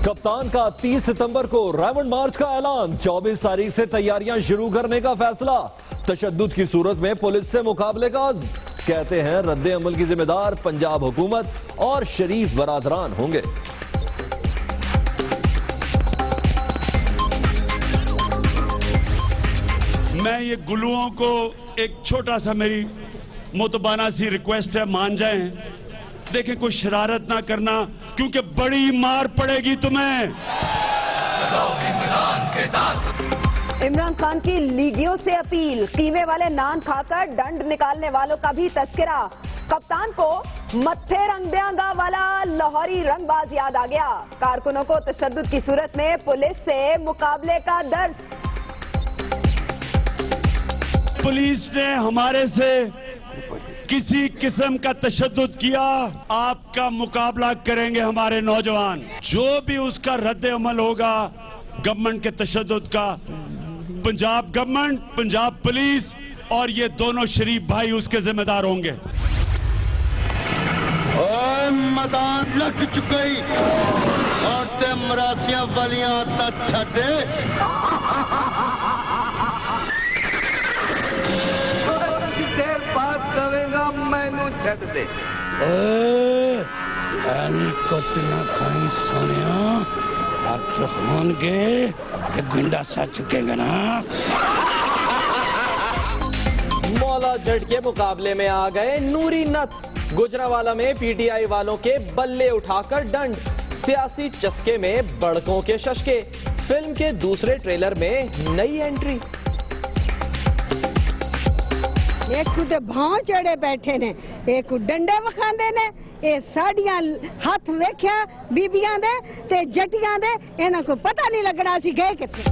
कप्तान का 30 सितंबर को डायमंड मार्च का ऐलान, 24 तारीख से तैयारियां शुरू करने का फैसला। तशद्दुद की सूरत में पुलिस से मुकाबले का अज़्म, कहते हैं रद्दे अमल की जिम्मेदार पंजाब हुकूमत और शरीफ बरादरान होंगे। मैं ये गुलुओं को एक छोटा सा मेरी मुतबाना सी रिक्वेस्ट है, मान जाएं। देखें, कोई शरारत ना करना क्योंकि बड़ी मार पड़ेगी तुम्हें। इमरान खान की लीगियों से अपील, कीमे वाले नान खाकर डंड निकालने वालों का भी तस्करा। कप्तान को मत्थे रंग देंगा वाला लाहौरी रंगबाज याद आ गया। कारकुनों को तशद्दुद की सूरत में पुलिस से मुकाबले का दर्स। पुलिस ने हमारे से किसी किस्म का तशद्दुद किया, आपका मुकाबला करेंगे हमारे नौजवान। जो भी उसका रद्द अमल होगा गवर्नमेंट के तशद्दुद का, पंजाब गवर्नमेंट, पंजाब पुलिस और ये दोनों शरीफ भाई उसके जिम्मेदार होंगे। मैदान लग चुकी और ते मरासियां वालियां तक छड़े देर बात करेगा मैनू छड़ दे। एनी कुट ना खाई सोनिया, हथ होंगे ते गुंडा सा चुकेगा ना। मौला जट के मुकाबले में आ गए नूरी नथ। गुजरावाला में पीटीआई वालों के बल्ले उठाकर डंड, सियासी चस्के में बड़कों के शशके। फिल्म के दूसरे ट्रेलर में नई एंट्री। एक तो भाव चढ़े बैठे ने, एक डंडे विखांदे ने। ये साड़ियां हाथ वेख्या बीबियां दे ते जटियां दे, इन्हां को पता नहीं लगना सी गए किथे।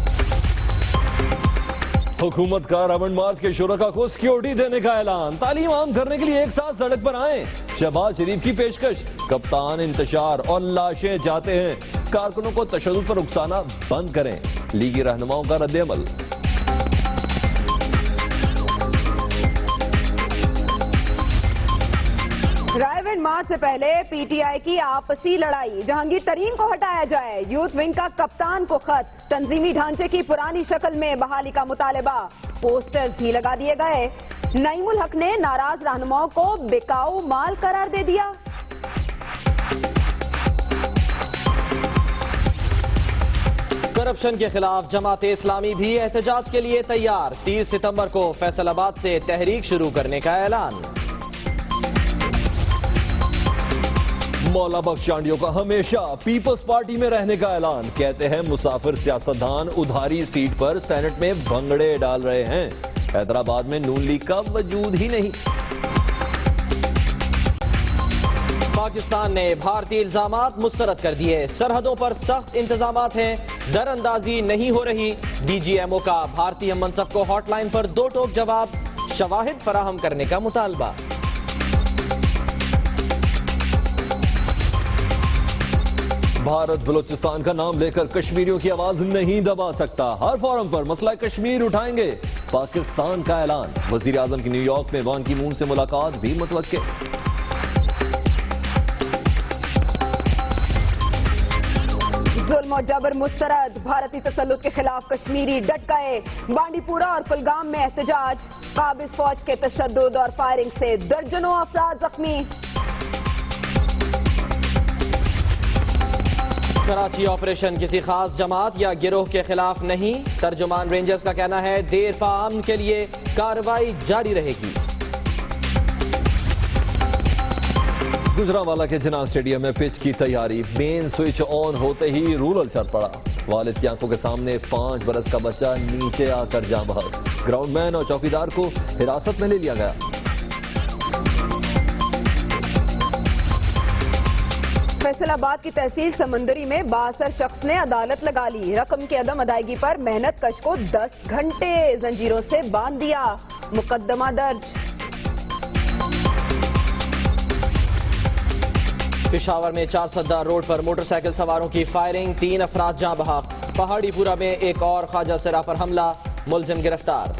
हुकूमत का डायमंड मार्च के शुरका को सिक्योरिटी देने का ऐलान, तालीम आम करने के लिए एक साथ सड़क पर आए। शहबाज शरीफ की पेशकश, कप्तान इंतशार और लाशें जाते हैं। कारकुनों को तशद्दुद पर उकसाना बंद करें, लीगी रहनुमाओं का रद्द अमल। डायमंड मार्च से पहले पीटीआई की आपसी लड़ाई, जहांगीर तरीन को हटाया जाए। यूथ विंग का कप्तान को खत, तंजीमी ढांचे की पुरानी शक्ल में बहाली का मुतालबा। पोस्टर्स भी लगा दिए गए। नईमुल हक ने नाराज रहनुमाओं को बिकाऊ माल करार दे दिया। करप्शन के खिलाफ जमात इस्लामी भी एहतजाज के लिए तैयार। 30 सितंबर को फैसलाबाद से तहरीक शुरू करने का ऐलान। मौला बख्शांडियों का हमेशा पीपल्स पार्टी में रहने का ऐलान, कहते हैं मुसाफिर सियासतदान उधारी सीट पर सेनेट में भंगड़े डाल रहे हैं। हैदराबाद में नून लीग का वजूद ही नहीं। पाकिस्तान ने भारतीय इल्जामात मुस्तरद कर दिए। सरहदों पर सख्त इंतजामात हैं, दरअंदाजी नहीं हो रही। डीजीएमओ का भारतीय मनसब को हॉटलाइन पर दो टोक जवाब, शवाहिद फराहम करने का मुतालबा। भारत बलोचिस्तान का नाम लेकर कश्मीरियों की आवाज नहीं दबा सकता, हर फोरम पर मसला कश्मीर उठाएंगे। पाकिस्तान का ऐलान, वजीर आजम की न्यूयॉर्क में बान की मून से मुलाकात भी मुतवक्के। जुल्म और जबर मुस्तरद, भारतीय तसल्लुत के खिलाफ कश्मीरी डट गए। बांडीपुरा और कुलगाम में एहतजाज, काबिज फौज के तशद्दुद और फायरिंग से दर्जनों अफराद जख्मी। कराची ऑपरेशन किसी खास जमात या गिरोह के खिलाफ नहीं। तर्जुमान रेंजर्स का कहना है देर पा अमन के लिए कार्रवाई जारी रहेगी। गुजरावाला के जिन्ना स्टेडियम में पिच की तैयारी, मेन स्विच ऑन होते ही रूरल चल पड़ा। वालिद की आंखों के सामने 5 बरस का बच्चा नीचे आकर जान बहक। ग्राउंडमैन और चौकीदार को हिरासत में ले लिया गया। फैसलाबाद की तहसील समंदरी में 62 शख्स ने अदालत लगा ली। रकम की अदम अदायगी पर मेहनत कश को 10 घंटे जंजीरों से बांध दिया। मुकदमा दर्ज। पिशावर में 4 सद्दार रोड पर मोटरसाइकिल सवारों की फायरिंग, 3 अफराद जान बहक। पहाड़ीपुरा में एक और ख्वाजा सिरा पर हमला, मुलजिम गिरफ्तार।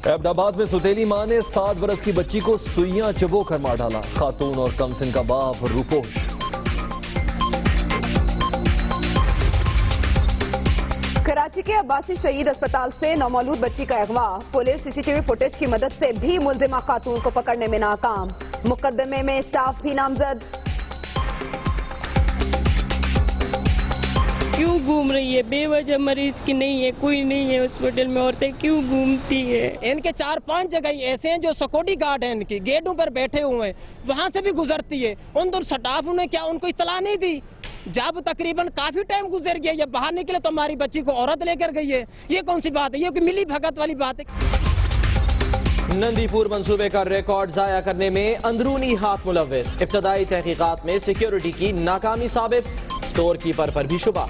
अहमदाबाद में सुतेली मां ने 7 बरस की बच्ची को सुइयां चबो कर मार डाला। खातून और कमसिन का बाप रूपोश। कराची के अब्बासी शहीद अस्पताल से नौमौलूद बच्ची का अगवा। पुलिस सीसीटीवी फुटेज की मदद से भी मुलजिमा खातून को पकड़ने में नाकाम। मुकदमे में स्टाफ भी नामजद। क्यों घूम रही है? बेवजह मरीज की नहीं है, कोई नहीं है हॉस्पिटल में, औरतें क्यों घूमती है? इनके 4-5 जगह ऐसे हैं जो सिक्योरिटी गार्ड हैं, इनकी गेटों पर बैठे हुए हैं, वहां से भी गुजरती है। उन स्टाफ ने क्या उनको इत्तला नहीं दी? जब तकरीबन काफी टाइम गुजर गया, ये बाहर निकले तो हमारी बच्ची को औरत लेकर गई है। ये कौन सी बात है? ये कोई मिली भगत वाली बात है? नंदीपुर मंसूबे का रिकॉर्ड जाया करने में अंदरूनी हाथ मुलव्विस। इब्तदाई तहकीकात में सिक्योरिटी की नाकामी साबित। स्टोर कीपर पर भी शुबा।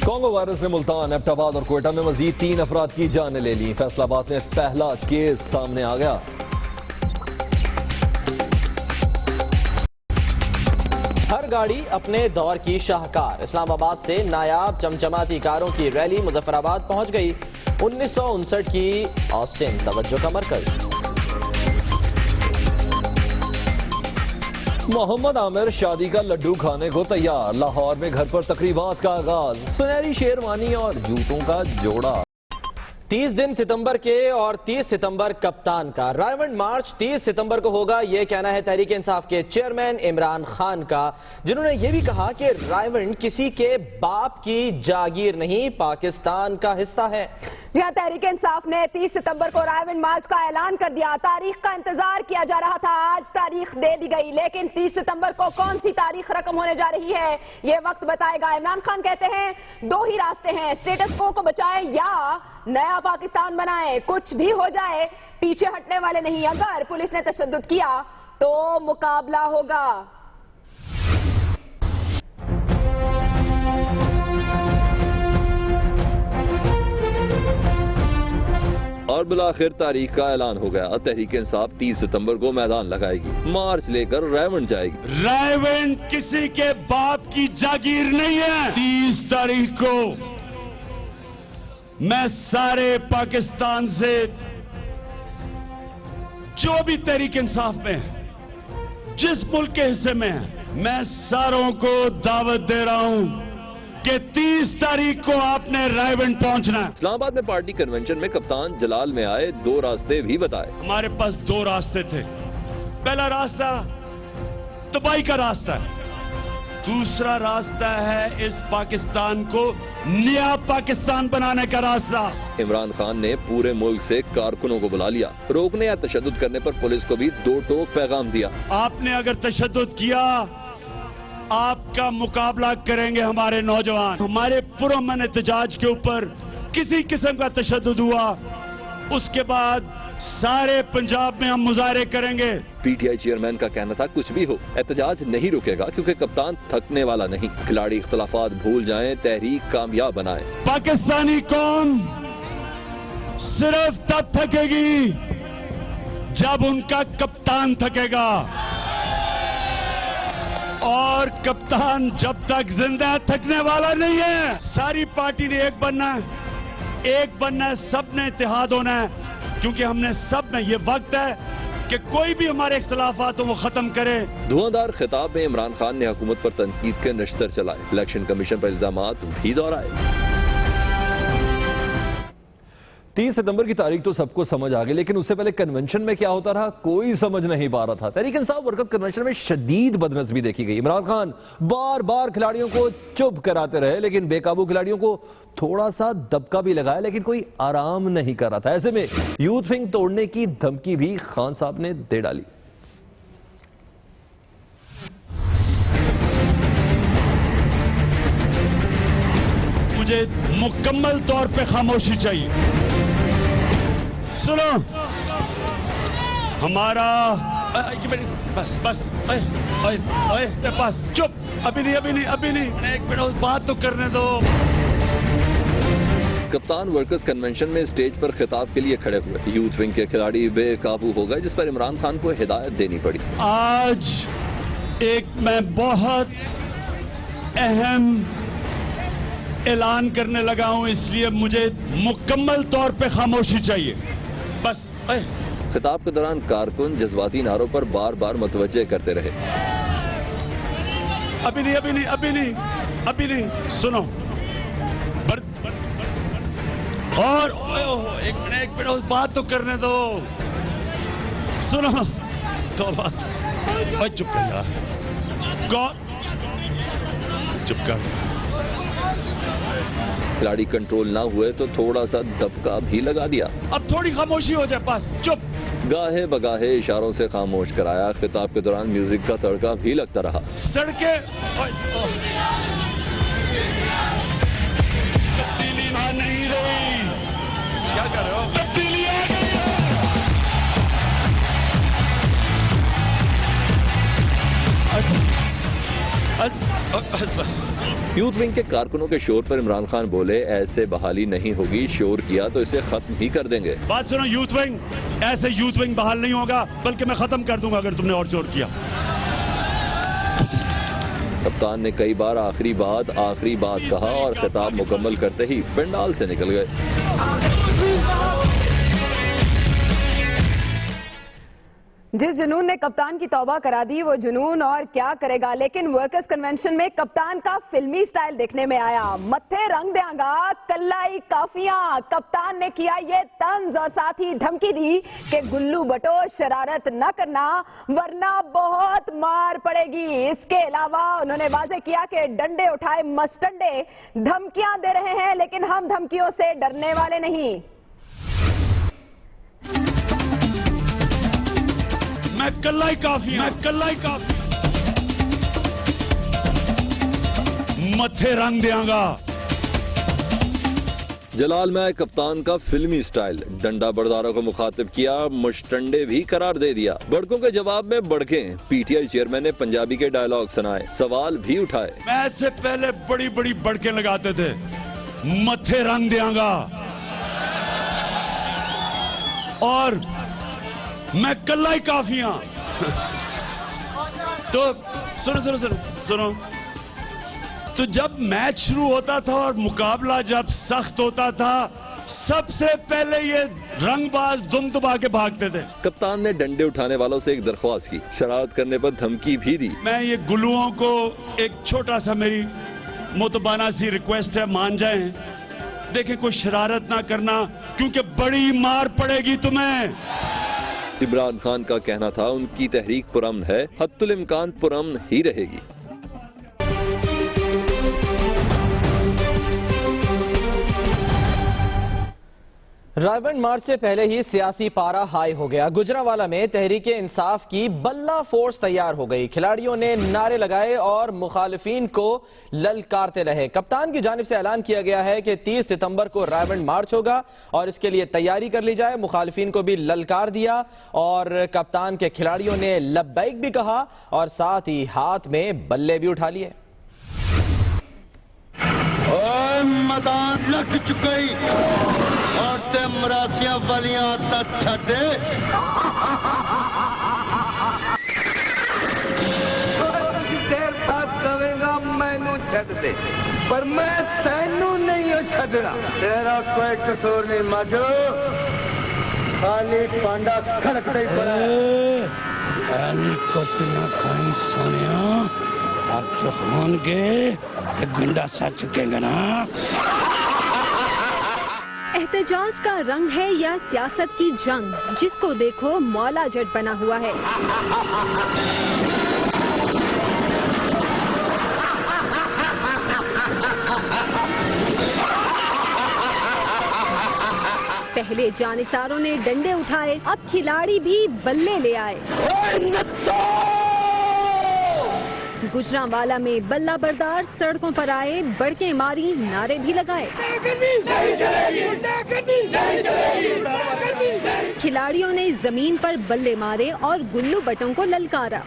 कांगो वायरस ने मुल्तान, एबटाबाद और कोयटा में मजीद 3 अफराद की जानें ले ली। फैसलाबाद में पहला केस सामने आ गया। हर गाड़ी अपने दौर की शाहकार। इस्लामाबाद से नायाब चमचमाती कारों की रैली मुजफ्फराबाद पहुंच गई। 1959 की ऑस्टिन तवज्जो का मरकज। मोहम्मद आमिर शादी का लड्डू खाने को तैयार। लाहौर में घर पर तकरीबात का आगाज। सुनहरी शेरवानी और जूतों का जोड़ा। 30 दिन सितंबर के और 30 सितंबर कप्तान का। रायमंड मार्च 30 सितंबर को होगा, यह कहना है तहरीक इंसाफ के चेयरमैन इमरान खान का, जिन्होंने यह भी कहा कि रायमंड किसी के बाप की जागीर नहीं, पाकिस्तान का हिस्सा है। यहाँ तहरीक इंसाफ ने 30 सितंबर को रायमंड मार्च का ऐलान कर दिया। तारीख का इंतजार किया जा रहा था, आज तारीख दे दी गई, लेकिन 30 सितंबर को कौन सी तारीख रकम होने जा रही है ये वक्त बताएगा। इमरान खान कहते हैं 2 ही रास्ते हैं, स्टेटस को बचाएं या नया पाकिस्तान बनाएं। कुछ भी हो जाए पीछे हटने वाले नहीं। अगर पुलिस ने तशद्दुद किया तो मुकाबला होगा। और बिलाखिर तारीख का ऐलान हो गया। तहरीक इंसाफ 30 सितंबर को मैदान लगाएगी, मार्च लेकर रायमंड जाएगी। रायमंड किसी के बाप की जागीर नहीं है। 30 तारीख को मैं सारे पाकिस्तान से जो भी तहरीक इंसाफ में है, जिस मुल्क के हिस्से में है, मैं सारों को दावत दे रहा हूं कि 30 तारीख को आपने रायमंड पहुंचना है। इस्लामाबाद में पार्टी कन्वेंशन में कप्तान जलाल में आए 2 रास्ते भी बताए। हमारे पास 2 रास्ते थे। पहला रास्ता तबाही का रास्ता है, दूसरा रास्ता है इस पाकिस्तान को नया पाकिस्तान बनाने का रास्ता। इमरान खान ने पूरे मुल्क से कारकुनों को बुला लिया। रोकने या तशद्दुद करने पर पुलिस को भी 2 टोक पैगाम दिया। आपने अगर तशद्दुद किया, आपका मुकाबला करेंगे हमारे नौजवान। हमारे पुरअमन एहतजाज के ऊपर किसी किस्म का तशद्दुद हुआ, उसके बाद सारे पंजाब में हम मुजाहरे करेंगे। पीटीआई चेयरमैन का कहना था कुछ भी हो एहतजाज नहीं रुकेगा, क्योंकि कप्तान थकने वाला नहीं। खिलाड़ी इख्तलाफात भूल जाएं, तहरीक कामयाब बनाए। पाकिस्तानी कौम सिर्फ तब थकेगी जब उनका कप्तान थकेगा, और कप्तान जब तक जिंदा थकने वाला नहीं है। सारी पार्टी ने एक बनना है, सब ने इत्तेहाद होना है, क्योंकि हमने सब में ये वक्त है कि कोई भी हमारे इख्तलाफातों को खत्म करे। धुआंधार खिताब में इमरान खान ने हुकूमत पर तनकीद के नश्तर चलाए। इलेक्शन कमीशन पर इल्जामात भी दोहराए। 30 सितंबर की तारीख तो सबको समझ आ गई, लेकिन उससे पहले कन्वेंशन में क्या होता रहा कोई समझ नहीं पा रहा था। तहरीक इंसाफ वर्कर्स कन्वेंशन में शदीद बदनज़मी देखी गई। इमरान खान बार बार खिलाड़ियों को चुप कराते रहे, लेकिन बेकाबू खिलाड़ियों को थोड़ा सा दबका भी लगाया, लेकिन कोई आराम नहीं कर रहा था। ऐसे में यूथ विंग तोड़ने की धमकी भी खान साहब ने दे डाली। मुझे मुकम्मल तौर पे खामोशी चाहिए। सुनो, हमारा बस बस चुप, अभी नहीं, एक मिनट बात तो करने दो। कप्तान वर्कर्स कन्वेंशन में स्टेज पर खिताब के लिए खड़े हुए। यूथ विंग के खिलाड़ी बेकाबू हो गए, जिस पर इमरान खान को हिदायत देनी पड़ी। आज एक मैं बहुत अहम ऐलान करने लगा हूं, इसलिए मुझे मुकम्मल तौर पे खामोशी चाहिए बस। खिताब के दौरान कारकुन जज्बाती नारों पर बार बार मुतवज्जे करते रहे। अभी नहीं सुनो। और एक मिनट बात तो करने दो। सुनो तो बात। चुप कर यार, चुप कर। खिलाड़ी कंट्रोल ना हुए तो थोड़ा सा दबका भी लगा दिया। अब थोड़ी खामोशी हो जाए बस, चुप। गाहे बगाहे इशारों से खामोश कराया। खिताब के दौरान म्यूजिक का तड़का भी लगता रहा। सड़के तब्दीली नहीं रही। क्या कर रहे हो? तब्दीली आ गई है। बस। यूथ विंग के कारकुनों के शोर पर इमरान खान बोले, ऐसे बहाली नहीं होगी, शोर किया तो इसे खत्म ही कर देंगे। बात सुनो, यूथ विंग, ऐसे यूथ विंग बहाल नहीं होगा, बल्कि मैं खत्म कर दूंगा अगर तुमने और शोर किया। कप्तान ने कई बार आखिरी बात कहा और खिताब मुकम्मल करते ही पंडाल से निकल गए। जिस जुनून ने कप्तान की तौबा करा दी वो जुनून और क्या करेगा, लेकिन वर्कर्स कन्वेंशन में कप्तान का फिल्मी स्टाइल देखने में आया। मत्थे रंग देंगा कल्लाई काफियां, कप्तान ने किया ये तंज और साथ ही धमकी दी कि गुल्लू बटो शरारत न करना वरना बहुत मार पड़ेगी। इसके अलावा उन्होंने वाजे किया कि डंडे उठाए मस्टंडे धमकियां दे रहे हैं, लेकिन हम धमकियों से डरने वाले नहीं। मैं कल्लाई काफी मत्थे रंग देंगा। जलाल में कप्तान का फिल्मी स्टाइल, डंडा बरदारों को मुखातिब किया, मुश्तंडे भी करार दे दिया। बड़कों के जवाब में बड़कें। पीटीआई चेयरमैन ने पंजाबी के डायलॉग सुनाए, सवाल भी उठाए। मैच से पहले बड़ी बड़ी बड़कें लगाते थे, मत्थे रंग देंगा, और मैं कल्लाई काफियां। तो सुनो, तो जब मैच शुरू होता था और मुकाबला जब सख्त होता था, सबसे पहले ये रंगबाज दुम दबा के भागते थे। कप्तान ने डंडे उठाने वालों से एक दरख्वास्त की, शरारत करने पर धमकी भी दी। मैं ये गुल्लुओं को एक छोटा सा मेरी मुतबाना सी रिक्वेस्ट है, मान जाएं। देखें, कोई शरारत ना करना क्योंकि बड़ी मार पड़ेगी तुम्हें। इमरान खान का कहना था उनकी तहरीक पुरअमन है, हत्तुल इम्कान पुरअमन ही रहेगी। रायबंड मार्च से पहले ही सियासी पारा हाई हो गया। गुजरांवाला में तहरीके इंसाफ की बल्ला फोर्स तैयार हो गई। खिलाड़ियों ने नारे लगाए और मुखालिफिन को ललकारते रहे। कप्तान की जानिब से ऐलान किया गया है कि 30 सितंबर को रायबंड मार्च होगा और इसके लिए तैयारी कर ली जाए। मुखालिफिन को भी ललकार दिया और कप्तान के खिलाड़ियों ने लब्बैक भी कहा और साथ ही हाथ में बल्ले भी उठा लिए। मैदान लग चुकी और ते मरासियां वालियां तक छड़े देर तक कवेगा मैनू छड़ दे, पर मैं तैनू नहीं हो छड़ना। तेरा कोई कसूर नहीं मजो, खाली पांडा खड़कते ही पड़ा। ऐनी कुट ना खाई सोनिया, अब तो होंगे तो गुंडा सा चुकेंगे ना। एहतजाज का रंग है या सियासत की जंग, जिसको देखो मौला जट बना हुआ है। पहले जानिसारों ने डंडे उठाए, अब खिलाड़ी भी बल्ले ले आए। गुजरांवाला में बल्ला बरदार सड़कों पर आए, बड़के मारी, नारे भी लगाए। खिलाड़ियों ने जमीन पर बल्ले मारे और गुल्लू बटों को ललकारा।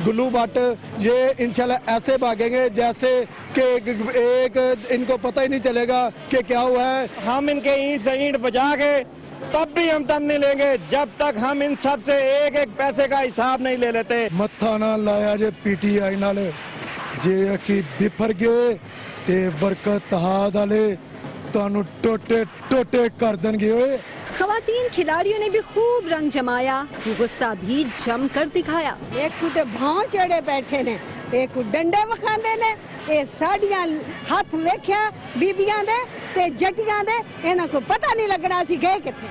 गुल्लू भट्ट ये इंशाल्लाह ऐसे भागेंगे जैसे कि एक इनको पता ही नहीं चलेगा कि क्या हुआ है। हम इनके ईंट से ईंट बजा के तब भी हम दम नहीं लेंगे जब तक हम इन सब से एक एक पैसे का हिसाब नहीं ले लेते। मत्था ना लाया जे पीटीआई नाल जे अखी बिफर गए ते बरकत हाद वाले तानु टोटे टोटे कर देंगे। ओए खवातीन खिलाड़ियों ने भी खूब रंग जमाया, गुस्सा भी जम कर दिखाया। एक कुते भाव चढ़े बैठे ने, एक डंडे वखांदे ने, ये साड़ियां हाथ वेख्या बीबियां दे ते जटियां दे, इन्हां को पता नहीं लगना सी गए किथे।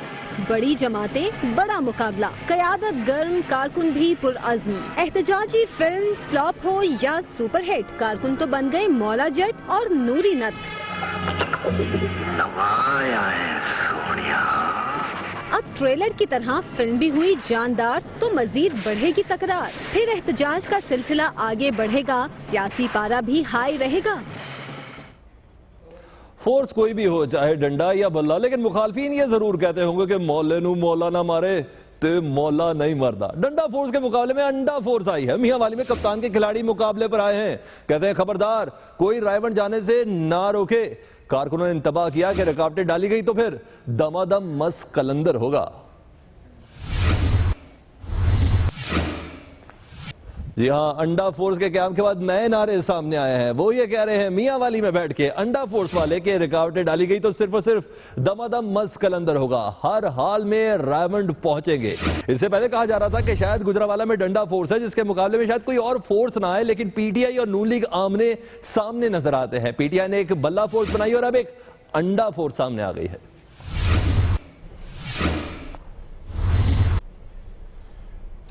बड़ी जमातें, बड़ा मुकाबला, कयादत गर्म, कारकुन भी पुरअज़्म। एहतजाजी फिल्म फ्लॉप हो या सुपरहिट, कारकुन तो बन गए मौला जट और नूरी नत। अब ट्रेलर की तरह फिल्म भी हुई जानदार, तो मजीद बढ़ेगी तकरार। फिर एहतजाज का सिलसिला आगे बढ़ेगा, सियासी पारा भी हाई रहेगा। फोर्स कोई भी हो, चाहे डंडा या बल्ला, लेकिन मुखालफीन ये जरूर कहते होंगे कि मौले नू मौला ना मारे ते मौला नहीं मरदा। डंडा फोर्स के मुकाबले में अंडा फोर्स आई है। मियां वाली में कप्तान के खिलाड़ी मुकाबले पर आए हैं। कहते हैं खबरदार, कोई रायवन जाने से ना रोके। कारकुनों ने इंतबाह किया कि रुकावटें डाली गई तो फिर दमादम मस कलंदर होगा। जी हां, अंडा फोर्स के क्याम के बाद नए नारे सामने आए हैं। वो ये कह रहे हैं मियां वाली में बैठ के अंडा फोर्स वाले के रुकावटें डाली गई तो सिर्फ और सिर्फ दमादम मस कलंदर होगा, हर हाल में रायमंड पहुंचेंगे। इससे पहले कहा जा रहा था कि शायद गुजरावाला में डंडा फोर्स है, जिसके मुकाबले में शायद कोई और फोर्स ना आए, लेकिन पीटीआई और नून लीग आमने सामने नजर आते हैं। पीटीआई ने एक बल्ला फोर्स बनाई और अब एक अंडा फोर्स सामने आ गई है।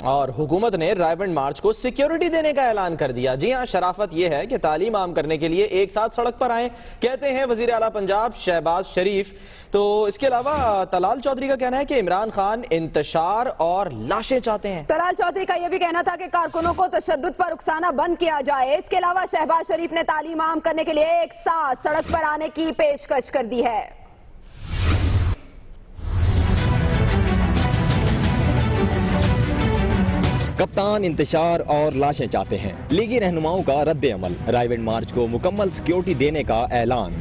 और हुकूमत ने रायबंड मार्च को सिक्योरिटी देने का ऐलान कर दिया। जी हां, शराफत यह है कि तालीम आम करने के लिए एक साथ सड़क पर आए, कहते हैं वजीर आला पंजाब शहबाज शरीफ। तो इसके अलावा तलाल चौधरी का कहना है कि इमरान खान इंतशार और लाशें चाहते हैं। तलाल चौधरी का यह भी कहना था कि कारकुनों को तशद्दुद पर उकसाना बंद किया जाए। इसके अलावा शहबाज शरीफ ने तालीम आम करने के लिए एक साथ सड़क पर आने की पेशकश कर दी है। कप्तान इंतशार और लाशें चाहते हैं, लीगी रहनुमाओं का रद्द अमल, रायविंड मार्च को मुकम्मल सिक्योरिटी देने का ऐलान।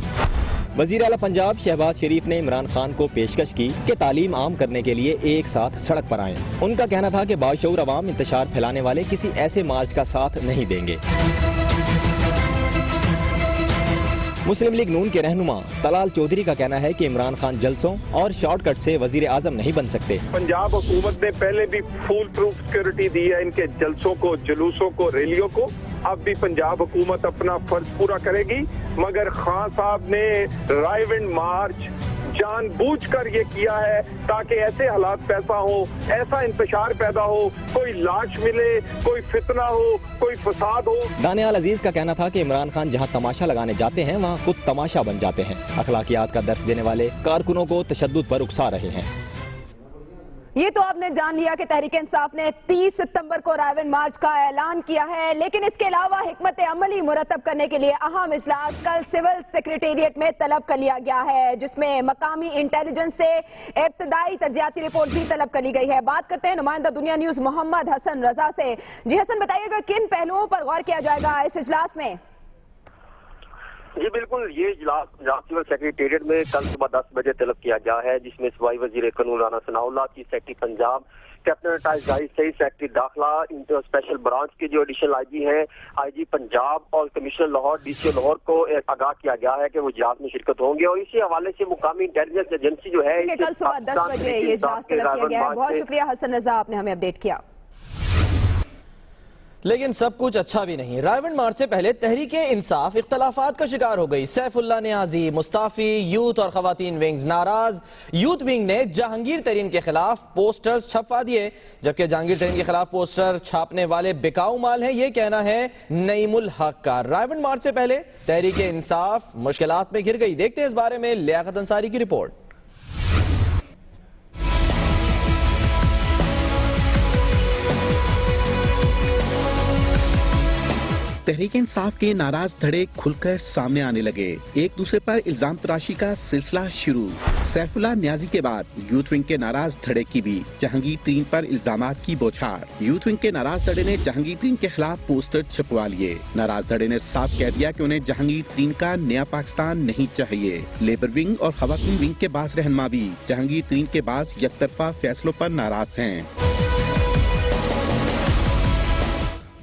वजीर आला पंजाब शहबाज शरीफ ने इमरान खान को पेशकश की कि तालीम आम करने के लिए एक साथ सड़क पर आएं। उनका कहना था कि बाशऊर अवाम इंतशार फैलाने वाले किसी ऐसे मार्च का साथ नहीं देंगे। मुस्लिम लीग नून के रहनुमा तलाल चौधरी का कहना है कि इमरान खान जलसों और शॉर्टकट से वजीर आजम नहीं बन सकते। पंजाब हुकूमत ने पहले भी फुल प्रूफ सिक्योरिटी दी है इनके जलसों को, जुलूसों को, रैलियों को। अब भी पंजाब हुकूमत अपना फर्ज पूरा करेगी, मगर खान साहब ने रायविंड मार्च जानबूझकर ये किया है ताकि ऐसे हालात पैदा हो, ऐसा इंतशार पैदा हो, कोई लाश मिले, कोई फितना हो, कोई फसाद हो। दानियाल अजीज का कहना था कि इमरान खान जहां तमाशा लगाने जाते हैं वहां खुद तमाशा बन जाते हैं। अखलाकियात का दर्स देने वाले कारकुनों को तशद्दुद पर उकसा रहे हैं। ये तो आपने जान लिया कि तहरीक इंसाफ ने 30 सितंबर को रायविंड मार्च का ऐलान किया है, लेकिन इसके अलावा हिकमत अमली मुरतब करने के लिए अहम इजलास कल सिविल सेक्रेटेरिएट में तलब कर लिया गया है, जिसमें मकामी इंटेलिजेंस से इब्तदाई तजियाती रिपोर्ट भी तलब कर ली गई है। बात करते हैं नुमाइंदा दुनिया न्यूज मोहम्मद हसन रजा से। जी हसन, बताइएगा किन पहलुओं पर गौर किया जाएगा इस इजलास में? जी बिल्कुल, ये इजलास पंजाब सिविल सेक्रेटेरिएट में कल सुबह 10 बजे तलब किया गया है, जिसमें सूबाई वजीर कानून Rana Sanaullah, chief secretary Punjab captain अटाइज गाइड सहित सेक्रेटरी दाखिला, इंटर स्पेशल ब्रांच के जो एडिशनल आईजी हैं, आईजी पंजाब और कमिश्नर लाहौर, डीसीओ लाहौर को आगाह किया गया है कि वो इजलास में शिरकत होंगे। और इसी हवाले से मुकामी इंटेलिजेंस एजेंसी जो है कल सुबह 10 बजे ये इजलास तलब किया गया है। बहुत शुक्रिया हसन रजा, आपने हमें अपडेट किया। लेकिन सब कुछ अच्छा भी नहीं। रायविंड मार्च से पहले तहरीक इंसाफ इख्तलाफात का शिकार हो गई। सैफुल्लाह नियाजी मुस्ताफी, यूथ और खवातीन विंग्स नाराज। यूथ विंग ने जहांगीर तरीन के खिलाफ पोस्टर्स छपवा दिए, जबकि जहांगीर तरीन के खिलाफ पोस्टर छापने वाले बिकाऊ माल है, ये कहना है नईमुल हक का। रायविंड मार्च से पहले तहरीक इंसाफ मुश्किलात में घिर गई। देखते हैं इस बारे में लियाकत अंसारी की रिपोर्ट। तहरीक इंसाफ के नाराज धड़े खुलकर सामने आने लगे। एक दूसरे पर इल्जाम तराशी का सिलसिला शुरू। सैफुल्लाह नियाजी के बाद यूथ विंग के नाराज धड़े की भी जहांगीर तरीन पर इल्जामात की बौछार। यूथ विंग के नाराज धड़े ने जहांगीर तरीन के खिलाफ पोस्टर छपवा लिए। नाराज धड़े ने साफ कह दिया कि उन्हें जहांगीर तरीन का नया पाकिस्तान नहीं चाहिए। लेबर विंग और खवातीन विंग के बास रहनुमा भी जहांगीर तरीन के बास यकतरफा फैसलों पर नाराज हैं।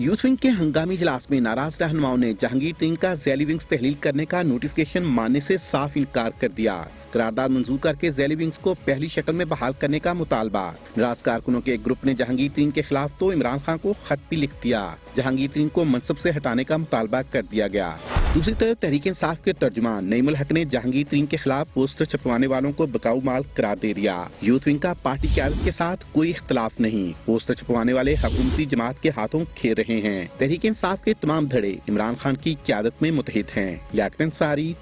यूथ विंग के हंगामी इजलास में नाराज रहनुमाओं ने जहांगीर तरीन का ज़ैली विंग्स तहलील करने का नोटिफिकेशन मानने से साफ इनकार कर दिया। करारदाद मंजूर करके ज़ैली विंग्स को पहली शक्ल में बहाल करने का मुतालबा। नाराज कारकुनों के एक ग्रुप ने जहांगीर तरीन के खिलाफ तो इमरान खान को खत भी लिख दिया। जहांगीर तरीन को मनसब से हटाने का मुतालबा कर दिया गया। दूसरी तरफ तहरीक इंसाफ के तर्जुमान नईमुल हक ने जहांगीर तरीन के खिलाफ पोस्टर छपवाने वालों को बकाऊ माल करार दे दिया। यूथ विंग का पार्टी क़यादत के साथ कोई इख्तलाफ नहीं। पोस्टर छपवाने वाले हुकूमती जमात के हाथों खेल रहे हैं। तहरीक इंसाफ के तमाम धड़े इमरान खान की क़यादत में मुतहिद हैं। लियाकत अंसारी।